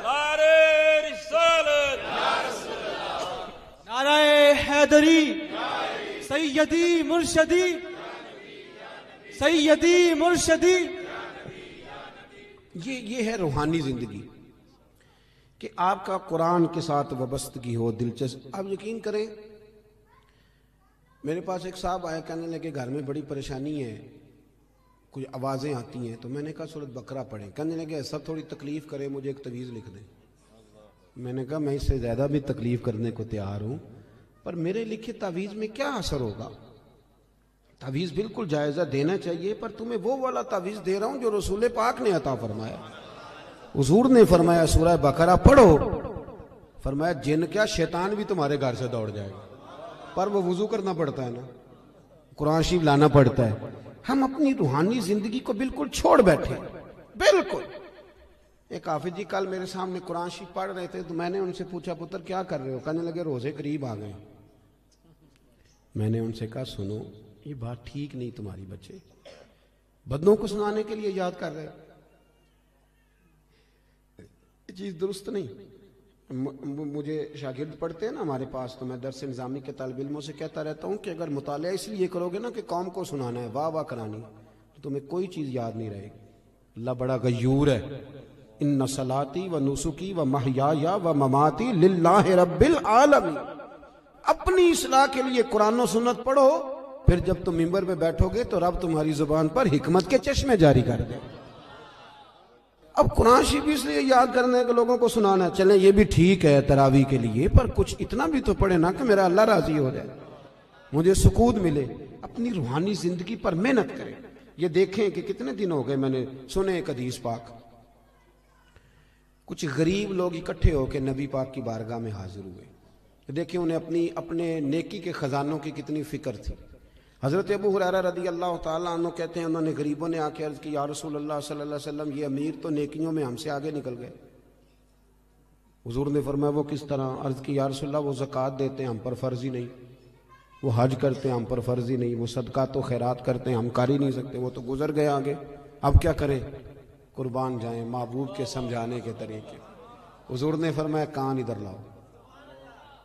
S2: نعرہ رسالت, نعرہ حیدری, سیدی مرشدی, سیدی مرشدی.
S1: یہ ہے روحانی زندگی کہ آپ کا قرآن کے ساتھ وابستگی ہو, دلچسپ. آپ یقین کریں میرے پاس ایک صاحب آئے, کہنے لگے گھر میں بڑی پریشانی ہے, کچھ آوازیں آتی ہیں. تو میں نے کہا سورۃ بقرہ پڑھیں. کہنے لگے ایسا تھوڑی تکلیف کرے, مجھے ایک تعویذ لکھ دیں. میں نے کہا میں اس سے زیادہ بھی تکلیف کرنے کو تیار ہوں, پر میرے لکھے تعویذ میں کیا اثر ہوگا؟ تعویذ بالکل جائزہ دینا چاہیے, پر تمہیں وہ والا تعویذ دے رہا ہوں جو رسول پاک نے عطا فرمایا. حضور نے فرمایا سورہ بقرہ پڑھو, فرمایا جن کیا شیطان بھی تمہارے گھر سے دوڑ جائے گا. پر وہ وضو کرنا پڑتا ہے نا, قرآن شریف لانا پڑتا ہے. ہم اپنی روحانی زندگی کو بالکل چھوڑ بیٹھے, بالکل. ایک حافظ جی کل میرے سامنے قرآن شریف پڑھ رہے تھے, تو میں نے ان سے پوچھا پتر کیا کر رہے ہو؟ کہنے لگے روزے قریب آ گئے. میں نے ان سے کہا سنو یہ بات ٹھیک نہیں تمہاری, بچے بدنوں کو سنانے کے لیے یاد کر رہے, یہ چیز درست نہیں. مجھے شاگرد پڑھتے ہیں نا ہمارے پاس, تو میں درس نظامی کے طالب علموں سے کہتا رہتا ہوں کہ اگر مطالعہ اس لیے کرو گے نا کہ قوم کو سنانا ہے, واہ واہ کرانی, تو تمہیں کوئی چیز یاد نہیں رہے گی. اللہ بڑا غیور ہے. ان صلاتی و نسکی و محیایا و مماتی للہ رب العالمین. اپنی اصلاح کے لیے قرآن و سنت پڑھو, پھر جب تم منبر پہ بیٹھو گے تو رب تمہاری زبان پر حکمت کے چشمے جاری کر دے. اب قرآن شریف اس لیے یاد کرنے کے لوگوں کو سنانا, چلیں یہ بھی ٹھیک ہے تراویح کے لیے, پر کچھ اتنا بھی تو پڑھے نا کہ میرا اللہ راضی ہو جائے, مجھے سکون ملے. اپنی روحانی زندگی پر محنت کریں. یہ دیکھیں کہ کتنے دن ہو گئے میں نے سنے ایک حدیث پاک, کچھ غریب لوگ اکٹھے ہو کے نبی پاک کی بارگاہ میں حاضر ہوئے. دیکھیں انہیں اپنے نیکی کے خزانوں کی کتنی فکر تھی. حضرت ابو ہریرہ رضی اللہ تعالیٰ عنہ کہتے ہیں انہوں نے غریبوں نے آ کے عرض کی یا رسول اللہ صلی اللہ علیہ وسلم, یہ امیر تو نیکیوں میں ہم سے آگے نکل گئے. حضور نے فرمایا وہ کس طرح؟ عرض کی یا رسول اللہ وہ زکوٰۃ دیتے ہیں ہم پر فرض ہی نہیں, وہ حج کرتے ہیں ہم پر فرض ہی نہیں, وہ صدقات و خیرات کرتے ہیں ہم کر ہی نہیں سکتے, وہ تو گزر گئے آگے, اب کیا کریں؟ قربان جائیں محبوب کے سمجھانے کے طریقے. حضور نے فرمایا کان ادھر لاؤ.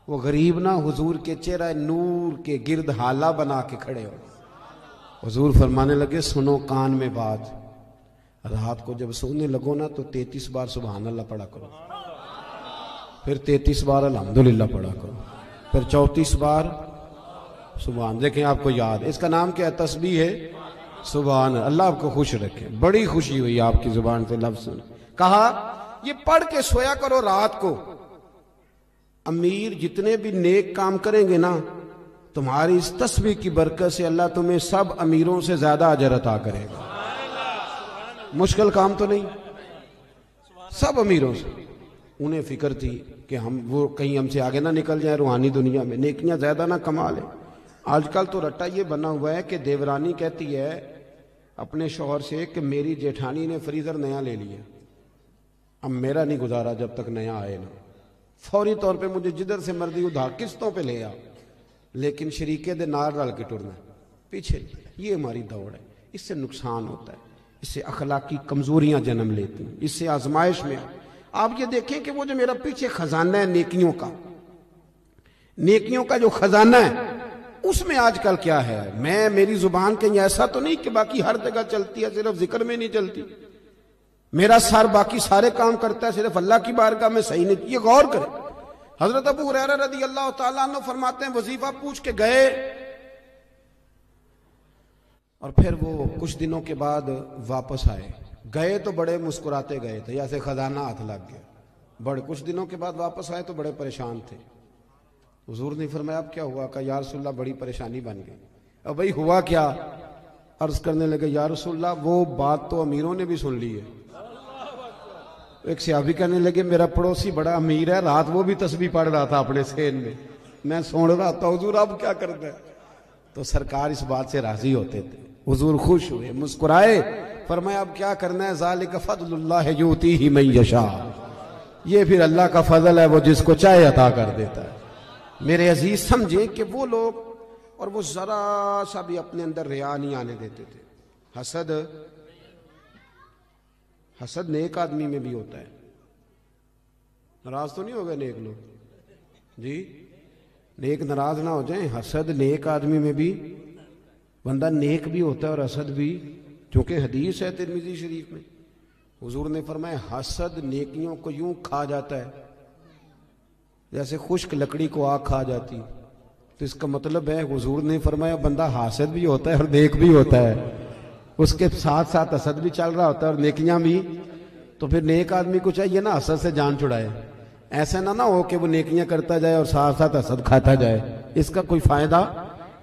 S1: وہ غریب نہ حضور کے چہرہ نور کے گرد حالہ بنا کے کھڑے ہو. حضور فرمانے لگے سنو کان میں بات, رات کو جب سونے لگو نا تو 33 بار سبحان اللہ پڑھا کرو، پھر 33 بار الحمدللہ پڑھا کرو، پھر 34 بار سبحان. دیکھیں آپ کو یاد، اس کا نام کیا ہے؟ تسبیح ہے سبحان. اللہ آپ کو خوش رکھے. بڑی خوشی ہوئی آپ کی زبان سے لفظ سن. کہا یہ پڑھ کے سویا کرو رات کو. امیر جتنے بھی نیک کام کریں گے نا، تمہاری اس تسبیح کی برکت سے اللہ تمہیں سب امیروں سے زیادہ اجر عطا کرے گا. مشکل کام تو نہیں، سب امیروں سے. انہیں فکر تھی کہ وہ کہیں ہم سے آگے نہ نکل جائیں روحانی دنیا میں، نیکیاں زیادہ نہ کما لیں. آج کل تو رٹا یہ بنا ہوا ہے کہ دیورانی کہتی ہے اپنے شوہر سے کہ میری جیٹھانی نے فریزر نیا لے لیا، اب میرا نہیں گزارا جب تک نیا آئے نا، فوری طور پہ مجھے جدھر سے مرضی ادھار قسطوں پہ لے آ، لیکن شریکے دے نار رل کے ٹرنا پیچھے. یہ ہماری دوڑ ہے. اس سے نقصان ہوتا ہے، اس سے اخلاقی کمزوریاں جنم لیتی ہیں، اس سے آزمائش میں. آپ یہ دیکھیں کہ وہ جو میرا پیچھے خزانہ ہے نیکیوں کا جو خزانہ ہے، اس میں آج کل کیا ہے؟ میری زبان کہیں ایسا تو نہیں کہ باقی ہر جگہ چلتی ہے، صرف ذکر میں نہیں چلتی. میرا سر باقی سارے کام کرتا ہے، صرف اللہ کی بارگاہ میں صحیح نہیں. یہ غور کریں. حضرت ابو ہریرہ رضی اللہ تعالیٰ عنہ فرماتے ہیں وظیفہ پوچھ کے گئے، اور پھر وہ کچھ دنوں کے بعد واپس آئے. گئے تو بڑے مسکراتے گئے تھے، جیسے خزانہ ہاتھ لگ گیا. بڑے کچھ دنوں کے بعد واپس آئے تو بڑے پریشان تھے. حضور نے فرمایا اب کیا ہوا؟ کہا یا رسول اللہ بڑی پریشانی بن گئی. اب بھائی ہوا کیا؟ عرض کرنے لگے یا رسول اللہ وہ بات تو امیروں نے بھی سن لی ہے. ایک صحابی کہنے لگے میرا پڑوسی بڑا امیر ہے، رات وہ بھی تسبیح پڑھ رہا تھا اپنے سین میں سن رہا تھا، حضور اب کیا کرتا ہے؟ تو سرکار اس بات سے راضی ہوتے تھے. حضور خوش ہوئے، مسکرائے، فرمایا اب کیا کرنا ہے؟ ذالک فضل اللہ یؤتیہ من یشاء، یہ پھر اللہ کا فضل ہے، وہ جس کو چاہے عطا کر دیتا ہے. میرے عزیز سمجھیں کہ وہ لوگ، اور وہ ذرا سا بھی اپنے اندر ریا نہیں آنے دیتے تھے. حسد نیک آدمی میں بھی ہوتا ہے. ناراض تو نہیں ہو گئے نیک لوگ جی؟ نیک ناراض نہ ہو جائیں. حسد نیک آدمی میں بھی، بندہ نیک بھی ہوتا ہے اور حسد بھی، چونکہ حدیث ہے ترمذی شریف میں، حضور نے فرمایا حسد نیکیوں کو یوں کھا جاتا ہے جیسے خشک لکڑی کو آگ کھا جاتی. تو اس کا مطلب ہے حضور نے فرمایا بندہ حاسد بھی ہوتا ہے اور نیک بھی ہوتا ہے، اس کے ساتھ ساتھ حسد بھی چل رہا ہوتا ہے اور نیکیاں بھی. تو پھر نیک آدمی کو چاہیے نا حسد سے جان چھڑائے. ایسا نہ ہو کہ وہ نیکیاں کرتا جائے اور ساتھ ساتھ حسد کھاتا جائے، اس کا کوئی فائدہ.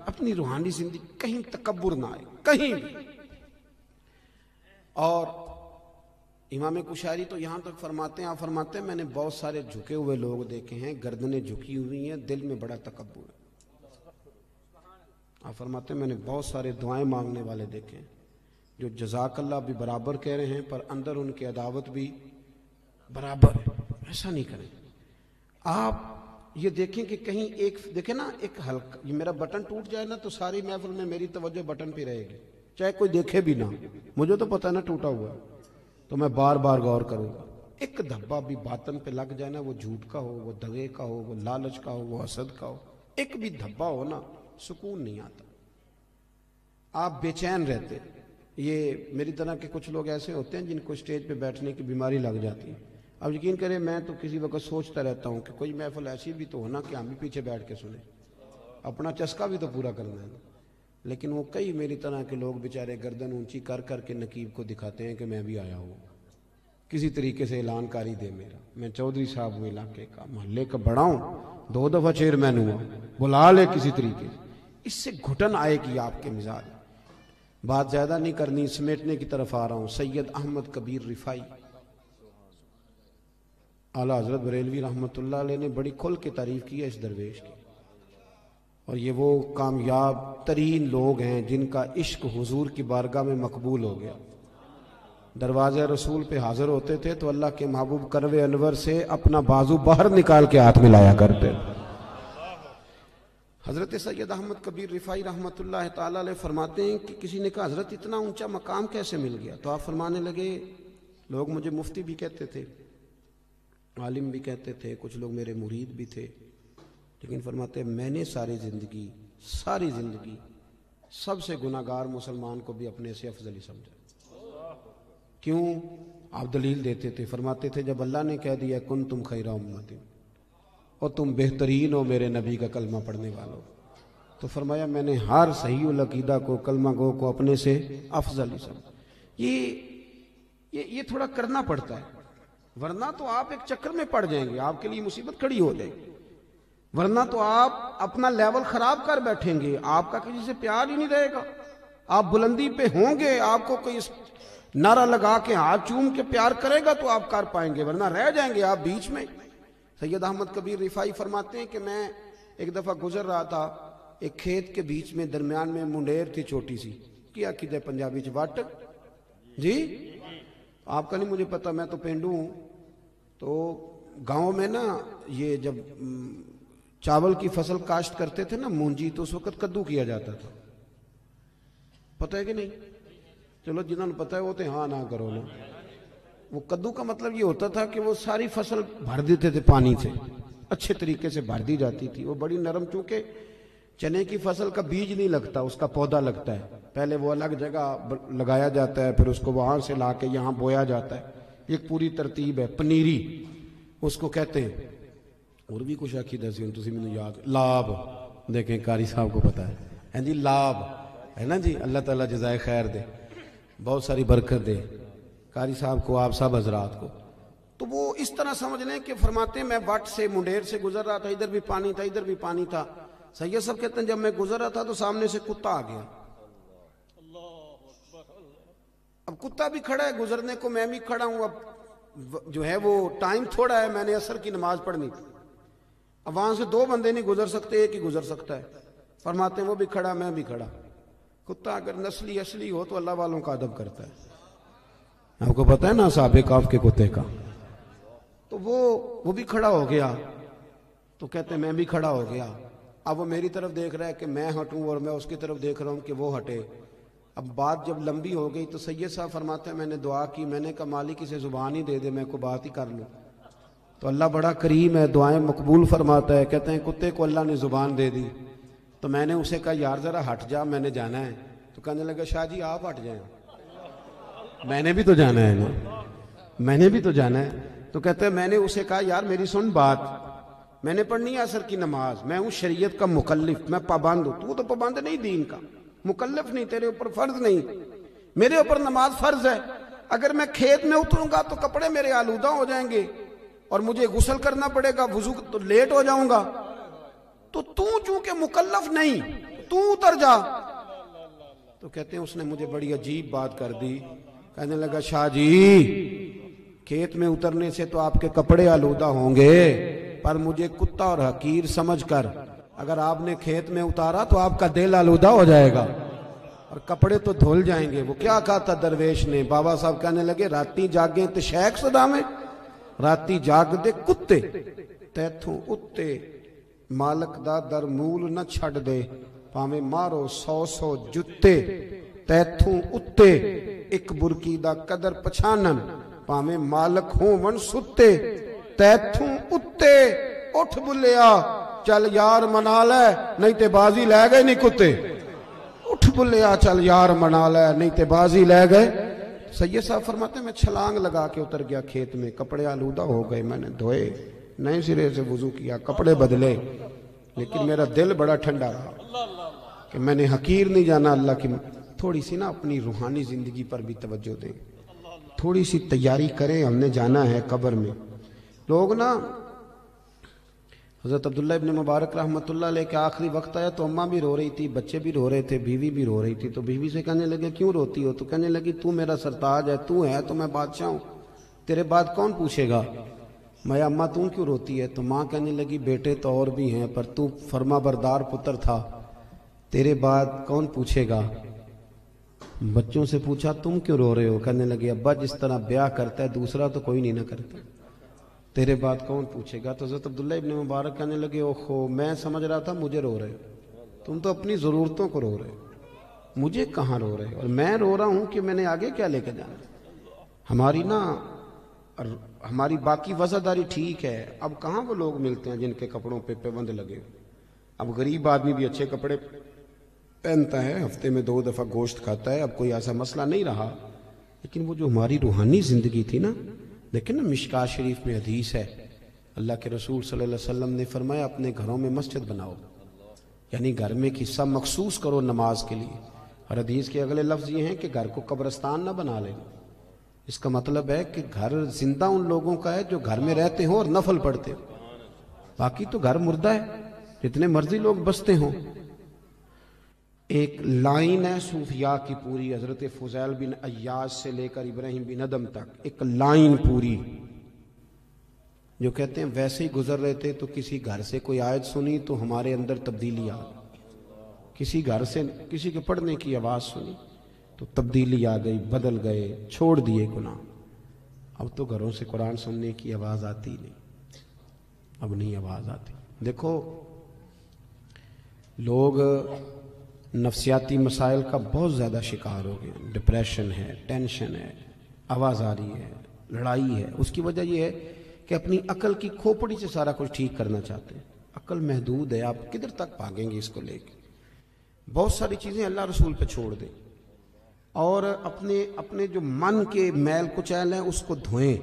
S1: اپنی روحانی زندگی کہیں تکبر نہ آئے کہیں بھی. اور امام کشاری تو یہاں تک فرماتے ہیں، آپ فرماتے ہیں میں نے بہت سارے جھکے ہوئے لوگ دیکھے ہیں، گردنیں جھکی ہوئی ہیں، دل میں بڑا تکبر ہے. آپ فرماتے ہیں میں نے بہت سارے دعائیں مانگنے والے دیکھے ہیں جو جزاک اللہ بھی برابر کہہ رہے ہیں پر اندر ان کی عداوت بھی برابر ہے. ایسا نہیں کریں. آپ یہ دیکھیں کہ کہیں ایک دیکھیں نا، ایک ہلکا یہ میرا بٹن ٹوٹ جائے نا تو ساری محفل میں میری توجہ بٹن پہ رہے گی، چاہے کوئی دیکھے بھی نہ، مجھے تو پتہ نہ ٹوٹا ہوا تو میں بار بار غور کروں گا. ایک دھبا بھی باطن پہ لگ جائے نا، وہ جھوٹ کا ہو، وہ دغے کا ہو، وہ لالچ کا ہو، وہ حسد کا ہو، ایک بھی دھبا ہو نا، سکون نہیں آتا، آپ بے چین رہتے. یہ میری طرح کے کچھ لوگ ایسے ہوتے ہیں جن کو اسٹیج پہ بیٹھنے کی بیماری لگ جاتی ہے. اب یقین کریں میں تو کسی وقت سوچتا رہتا ہوں کہ کوئی محفل ایسی بھی تو ہونا کہ ہم بھی پیچھے بیٹھ کے سنیں، اپنا چسکا بھی تو پورا کرنا ہے. لیکن وہ کئی میری طرح کے لوگ بیچارے گردن اونچی کر کر کے نقیب کو دکھاتے ہیں کہ میں بھی آیا ہوں، کسی طریقے سے اعلان کاری دے میرا، میں چودھری صاحب ہوں، علاقے کا، محلے کا بڑا ہوں، 2 دفعہ چیئرمین ہوا، بلا لے کسی طریقے سے. اس سے گھٹن آئے گی آپ کے مزاج. بات زیادہ نہیں کرنی، سمیٹنے کی طرف آ رہا ہوں. سید احمد کبیر رفائی اعلیٰ حضرت بریلوی رحمۃ اللہ علیہ نے بڑی کھل کے تعریف کی ہے اس درویش کی، اور یہ وہ کامیاب ترین لوگ ہیں جن کا عشق حضور کی بارگاہ میں مقبول ہو گیا. دروازے رسول پہ حاضر ہوتے تھے تو اللہ کے محبوب کروے انور سے اپنا بازو باہر نکال کے ہاتھ ملایا کرتے. حضرت سید احمد کبیر رفائی رحمۃ اللہ تعالی علیہ فرماتے ہیں کہ کسی نے کہا حضرت اتنا اونچا مقام کیسے مل گیا؟ تو آپ فرمانے لگے لوگ مجھے مفتی بھی کہتے تھے، عالم بھی کہتے تھے، کچھ لوگ میرے مرید بھی تھے، لیکن فرماتے ہیں میں نے ساری زندگی سب سے گناہگار مسلمان کو بھی اپنے سے افضل ہی سمجھا. کیوں؟ آپ دلیل دیتے تھے، فرماتے تھے جب اللہ نے کہہ دیا کنتم خیر امت، اور تم بہترین ہو میرے نبی کا کلمہ پڑھنے والوں، تو فرمایا میں نے ہر صحیح العقیدہ کو، کلمہ گو کو اپنے سے افضل ہی سمجھا۔ یہ تھوڑا کرنا پڑتا ہے، ورنہ تو آپ ایک چکر میں پڑ جائیں گے، آپ کے لیے مصیبت کھڑی ہو جائے گی، ورنہ تو آپ اپنا لیول خراب کر بیٹھیں گے، آپ کا کسی سے پیار ہی نہیں رہے گا، آپ بلندی پہ ہوں گے، آپ کو کوئی نعرہ لگا کے ہاتھ چوم کے پیار کرے گا تو آپ کر پائیں گے، ورنہ رہ جائیں گے آپ بیچ میں۔ سید احمد کبیر رفاعی فرماتے ہیں کہ میں ایک دفعہ گزر رہا تھا ایک کھیت کے بیچ میں، درمیان میں منڈیر تھی چھوٹی سی، کیا کدے پنجابی چ وٹ جی، آپ کا نہیں مجھے پتا، میں تو پینڈو ہوں، تو گاؤں میں نا یہ جب چاول کی فصل کاشت کرتے تھے نا مونجی، تو اس وقت کدو کیا جاتا تھا، پتہ ہے کہ نہیں؟ چلو جنہوں نے پتہ ہے وہ تو ہاں نہ کرو نا۔ وہ کدو کا مطلب یہ ہوتا تھا کہ وہ ساری فصل بھر دیتے تھے پانی سے، اچھے طریقے سے بھر دی جاتی تھی، وہ بڑی نرم، چونکہ چنے کی فصل کا بیج نہیں لگتا، اس کا پودا لگتا ہے، پہلے وہ الگ جگہ لگایا جاتا ہے، پھر اس کو وہاں سے لا کے یہاں بویا جاتا ہے، ایک پوری ترتیب ہے، پنیری اس کو کہتے ہیں، اور بھی کچھ عقیدہ سی تسی مجھے یاد، لاب، دیکھیں قاری صاحب کو پتہ ہے جی، لاب ہے نا جی، اللہ تعالیٰ جزائے خیر دے، بہت ساری برکت دے قاری صاحب کو، آپ سب حضرات کو۔ تو وہ اس طرح سمجھ لیں کہ فرماتے ہیں میں وٹ سے، منڈیر سے گزر رہا تھا، ادھر بھی پانی تھا ادھر بھی پانی تھا۔ سید صاحب کہتے ہیں جب میں گزر رہا تھا تو سامنے سے کتا آ گیا، اب کتا بھی کھڑا ہے گزرنے کو، میں بھی کھڑا ہوں، اب جو ہے وہ ٹائم تھوڑا ہے، میں نے عصر کی نماز پڑھنی تھی، اب وہاں سے دو بندے نہیں گزر سکتے، ایک ہی گزر سکتا ہے، فرماتے ہیں وہ بھی کھڑا میں بھی کھڑا۔ کتا اگر نسلی اصلی ہو تو اللہ والوں کا ادب کرتا ہے، آپ کو پتہ ہے نا صحابہ کاف کے کتے کا، تو وہ بھی کھڑا ہو گیا، تو کہتے ہیں میں بھی کھڑا ہو گیا، اب وہ میری طرف دیکھ رہا ہے کہ میں ہٹوں، اور میں اس کی طرف دیکھ رہا ہوں کہ وہ ہٹے۔ اب بات جب لمبی ہو گئی تو سید صاحب فرماتے ہیں میں نے دعا کی، میں نے کہا مالک اسے زبان ہی دے دے، میں کو بات ہی کر لوں، تو اللہ بڑا کریم ہے، دعائیں مقبول فرماتا ہے۔ کہتے ہیں کتے کو اللہ نے زبان دے دی، تو میں نے اسے کہا یار ذرا ہٹ جا، میں نے جانا ہے، تو کہنے لگا شاہ جی آپ ہٹ جائیں، میں نے بھی تو جانا ہے نا، میں نے بھی تو جانا ہے۔ تو کہتے ہیں میں نے اسے کہا یار میری سن بات، میں نے پڑھنی ہے عصر کی نماز، میں ہوں شریعت کا مکلف، میں پابند ہوں، تو پابند نہیں، دین کا مکلف نہیں، تیرے اوپر فرض نہیں، میرے اوپر نماز فرض ہے، اگر میں کھیت میں اتروں گا تو کپڑے میرے آلودہ ہو جائیں گے اور مجھے غسل کرنا پڑے گا، وضو تو لیٹ ہو جاؤں گا، تو چونکہ مکلف نہیں تو اتر جا۔ تو کہتے ہیں اس نے مجھے بڑی عجیب بات کر دی، کہنے لگا شاہ جی کھیت میں اترنے سے تو آپ کے کپڑے آلودہ ہوں گے، پر مجھے کتا اور حقیر سمجھ کر اگر آپ نے کھیت میں اتارا تو آپ کا دل آلودہ ہو جائے گا اور کپڑے تو دھل جائیں گے۔ وہ کیا کہا تھا درویش نے؟ بابا صاحب کہنے لگے راتی جاگیں تے شیخ صدا میں، راتی جاگ دے کتے تیتھوں اتے، مالک دا در مول نہ چھڑ دے، پاویں مارو 100 جتے تیتھوں اتے، ایک برکی دا قدر پچھانن، پاویں مالک ہون ستے تیتھوں اتے، اٹھ بلیا چل یار منا لے نہیں تے بازی لے گئے نہیں کتے، اٹھ بلیا چل یار منا لے نہیں تے بازی لے گئے۔ سید صاحب فرماتے ہیں میں چھلانگ لگا کے اتر گیا کھیت میں، کپڑے آلودہ ہو گئے، میں نے دھوئے، نئے سرے سے وضو کیا، کپڑے بدلے، لیکن میرا دل بڑا ٹھنڈا رہا کہ میں نے حقیر نہیں جانا اللہ کی۔ تھوڑی سی نا اپنی روحانی زندگی پر بھی توجہ دیں، تھوڑی سی تیاری کریں، ہم نے جانا ہے قبر میں۔ لوگ نا حضرت عبداللہ ابن مبارک رحمۃ اللہ علیہ کے آخری وقت آیا تو اماں بھی رو رہی تھی، بچے بھی رو رہے تھے، بیوی بھی رو رہی تھی، تو بیوی سے کہنے لگے کیوں روتی ہو؟ تو کہنے لگی تو میرا سرتاج ہے، تو ہے تو میں بادشاہ ہوں، تیرے بعد کون پوچھے گا؟ میں اماں تو کیوں روتی ہے؟ تو ماں کہنے لگی بیٹے تو اور بھی ہیں پر تو فرما بردار پتر تھا، تیرے بعد کون پوچھے گا؟ بچوں سے پوچھا تم کیوں رو رہے ہو؟ کہنے لگے ابا جس طرح بیاہ کرتا ہے دوسرا تو کوئی نہیں نہ کرتا، تیرے بعد کون پوچھے گا؟ تو حضرت عبداللہ ابن مبارک کہنے لگے اوہو میں سمجھ رہا تھا مجھے رو رہے ہو، تم تو اپنی ضرورتوں کو رو رہے ہو، مجھے کہاں رو رہے ہو؟ اور میں رو رہا ہوں کہ میں نے آگے کیا لے کے جانا۔ ہماری باقی وزاداری ٹھیک ہے، اب کہاں وہ لوگ ملتے ہیں جن کے کپڑوں پہ پابند لگے؟ اب غریب آدمی بھی اچھے کپڑے پہنتا ہے، ہفتے میں 2 دفعہ گوشت کھاتا ہے، اب کوئی ایسا مسئلہ نہیں رہا۔ لیکن وہ جو ہماری روحانی زندگی تھی نا، دیکھیں نا مشکات شریف میں حدیث ہے، اللہ کے رسول صلی اللہ علیہ وسلم نے فرمایا اپنے گھروں میں مسجد بناؤ، یعنی گھر میں ایک حصہ مخصوص کرو نماز کے لیے۔ اور حدیث کے اگلے لفظ یہ ہیں کہ گھر کو قبرستان نہ بنا لیں۔ اس کا مطلب ہے کہ گھر زندہ ان لوگوں کا ہے جو گھر میں رہتے ہوں اور نفل پڑھتے ہوں، باقی تو گھر مردہ ہے، جتنے مرضی لوگ بستے ہوں۔ ایک لائن ہے صوفیاء کی پوری، حضرت فضیل بن عیاض سے لے کر ابراہیم بن ادم تک، ایک لائن پوری، جو کہتے ہیں ویسے ہی گزر رہے تھے تو کسی گھر سے کوئی آیت سنی تو ہمارے اندر تبدیلی آ گئی، کسی گھر سے کسی کے پڑھنے کی آواز سنی تو تبدیلی آ گئی، بدل گئے، چھوڑ دیے گناہ۔ اب تو گھروں سے قرآن سننے کی آواز آتی نہیں، اب نہیں آواز آتی۔ دیکھو لوگ نفسیاتی مسائل کا بہت زیادہ شکار ہو گئے، ڈپریشن ہے، ٹینشن ہے، آواز آ رہی ہے، لڑائی ہے۔ اس کی وجہ یہ ہے کہ اپنی عقل کی کھوپڑی سے سارا کچھ ٹھیک کرنا چاہتے ہیں۔ عقل محدود ہے، آپ کدھر تک بھاگیں گے اس کو لے کے؟ بہت ساری چیزیں اللہ رسول پہ چھوڑ دیں اور اپنے جو من کے میل کچیل ہیں اس کو دھوئیں،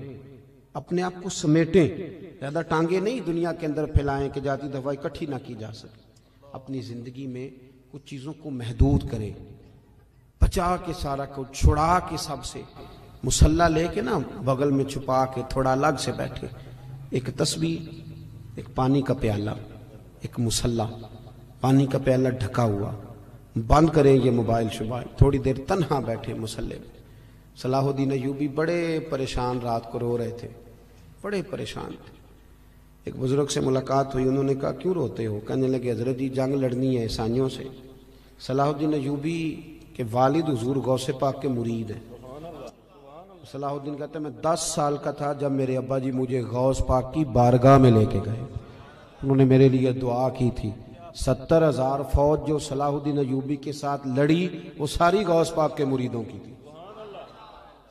S1: اپنے آپ کو سمیٹیں، زیادہ ٹانگیں نہیں دنیا کے اندر پھیلائیں کہ جاتی دفعہ اکٹھی نہ کی جا سکے۔ اپنی زندگی میں کچھ چیزوں کو محدود کریں، بچا کے سارا کو چھڑا کے، سب سے مصلی لے کے نا بغل میں چھپا کے تھوڑا الگ سے بیٹھے، ایک تسبیح، ایک پانی کا پیالہ، ایک مصلی، پانی کا پیالہ ڈھکا ہوا، بند کریں یہ موبائل شبائل، تھوڑی دیر تنہا بیٹھے مصلی میں۔ صلاح الدین ایوبی بڑے پریشان رات کو رو رہے تھے، بڑے پریشان تھے۔ ایک بزرگ سے ملاقات ہوئی، انہوں نے کہا کیوں روتے ہو؟ کہنے لگے حضرت جی جنگ لڑنی ہے عیسائیوں سے۔ صلاح الدین ایوبی کے والد حضور غوث پاک کے مرید ہیں۔ صلاح الدین کہتے ہیں میں 10 سال کا تھا جب میرے ابا جی مجھے غوث پاک کی بارگاہ میں لے کے گئے، انہوں نے میرے لیے دعا کی تھی۔ 70,000 فوج جو صلاح الدین ایوبی کے ساتھ لڑی وہ ساری غوث پاک کے مریدوں کی تھی۔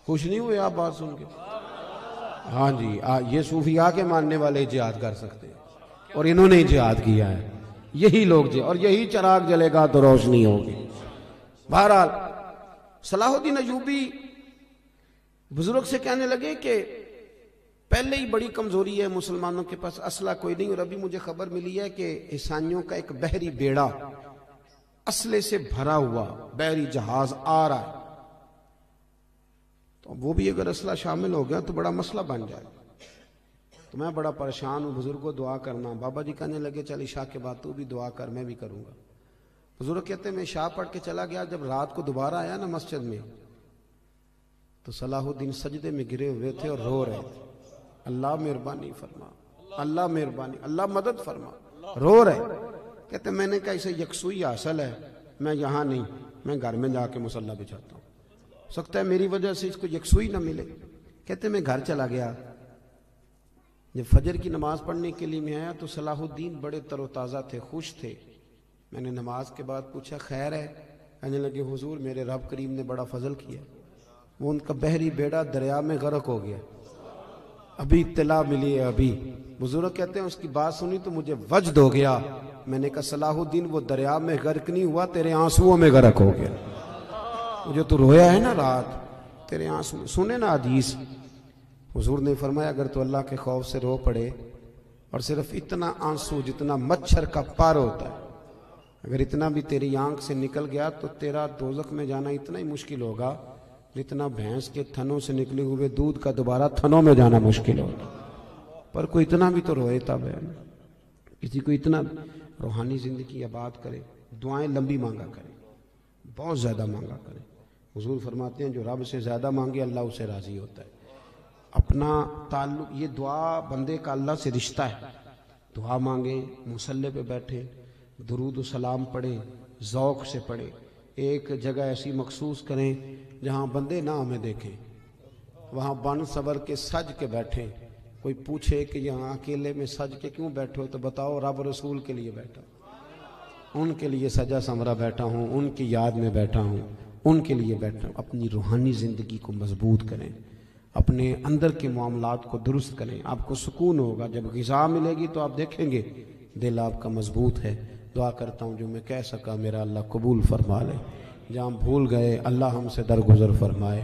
S1: خوش نہیں ہوئے آپ بات سن کے؟ ہاں جی، یہ صوفیاء کے ماننے والے جہاد کر سکتے ہیں، اور انہوں نے جہاد کیا ہے، یہی لوگ اور یہی چراغ جلے گا تو روشنی ہوگی۔ بہرحال صلاح الدین ایوبی بزرگ سے کہنے لگے کہ پہلے ہی بڑی کمزوری ہے مسلمانوں کے پاس، اسلحہ کوئی نہیں، اور ابھی مجھے خبر ملی ہے کہ عیسائیوں کا ایک بحری بیڑا اسلحے سے بھرا ہوا بحری جہاز آ رہا ہے، تو وہ بھی اگر اسلحہ شامل ہو گیا تو بڑا مسئلہ بن جائے، تو میں بڑا پریشان ہوں، بزرگوں دعا کرنا۔ بابا جی کہنے لگے چل عشاء کے بعد تو بھی دعا کر، میں بھی کروں گا۔ بزرگ کہتے ہیں میں عشاء پڑھ کے چلا گیا، جب رات کو دوبارہ آیا نا مسجد میں تو صلاح الدین سجدے میں گرے ہوئے تھے اور رو رہے تھے، اللہ مہربانی فرما، اللہ مہربانی، اللہ مدد فرما، رو رہے۔ کہتے میں نے کہا اسے یکسوئی حاصل ہے، میں یہاں نہیں، میں گھر میں جا کے مصلی بچھاتا ہوں، سکتا ہے میری وجہ سے اس کو یکسوئی نہ ملے۔ کہتے میں گھر چلا گیا، جب فجر کی نماز پڑھنے کے لیے میں آیا تو صلاح الدین بڑے تر و تازہ تھے، خوش تھے۔ میں نے نماز کے بعد پوچھا خیر ہے؟ کہنے لگے حضور میرے رب کریم نے بڑا فضل کیا، وہ ان کا بحری بیڑا دریا میں غرق ہو گیا، ابھی اطلاع ملی ہے ابھی۔ بزرگ کہتے ہیں اس کی بات سنی تو مجھے وجد ہو گیا، میں نے کہا صلاح الدین وہ دریا میں غرق نہیں ہوا، تیرے آنسوؤں میں غرق ہو گیا، مجھے تو رویا ہے نا رات، تیرے آنسو میں۔ سنے نا حدیث، حضور نے فرمایا اگر تو اللہ کے خوف سے رو پڑے اور صرف اتنا آنسو جتنا مچھر کا پر ہوتا ہے اگر اتنا بھی تیری آنکھ سے نکل گیا تو تیرا دوزخ میں جانا اتنا ہی مشکل ہوگا جتنا بھینس کے تھنوں سے نکلے ہوئے دودھ کا دوبارہ تھنوں میں جانا مشکل ہوگا۔ پر کوئی اتنا بھی تو روئے تب ہے، کسی کو اتنا روحانی زندگی آباد کرے، دعائیں لمبی مانگا کرے، بہت زیادہ مانگا کرے۔ حضور فرماتے ہیں جو رب سے زیادہ مانگے اللہ اسے راضی ہوتا ہے۔ اپنا تعلق، یہ دعا بندے کا اللہ سے رشتہ ہے، دعا مانگیں، مصلی پہ بیٹھیں، درود و سلام پڑھیں، ذوق سے پڑھیں، ایک جگہ ایسی مخصوص کریں جہاں بندے نہ ہمیں دیکھیں، وہاں بن صبر کے سج کے بیٹھیں۔ کوئی پوچھے کہ یہاں اکیلے میں سج کے کیوں بیٹھے ہو تو بتاؤ رب رسول کے لیے بیٹھا ہوں، ان کے لیے سجا سمرا بیٹھا ہوں، ان کی یاد میں بیٹھا ہوں، ان کے لیے بیٹھا ہوں۔ اپنی روحانی زندگی کو مضبوط کریں، اپنے اندر کے معاملات کو درست کریں، آپ کو سکون ہوگا۔ جب غذا ملے گی تو آپ دیکھیں گے دل آپ کا مضبوط ہے۔ دعا کرتا ہوں جو میں کہہ سکا میرا اللہ قبول فرما لے، جہاں بھول گئے اللہ ہم سے درگزر فرمائے۔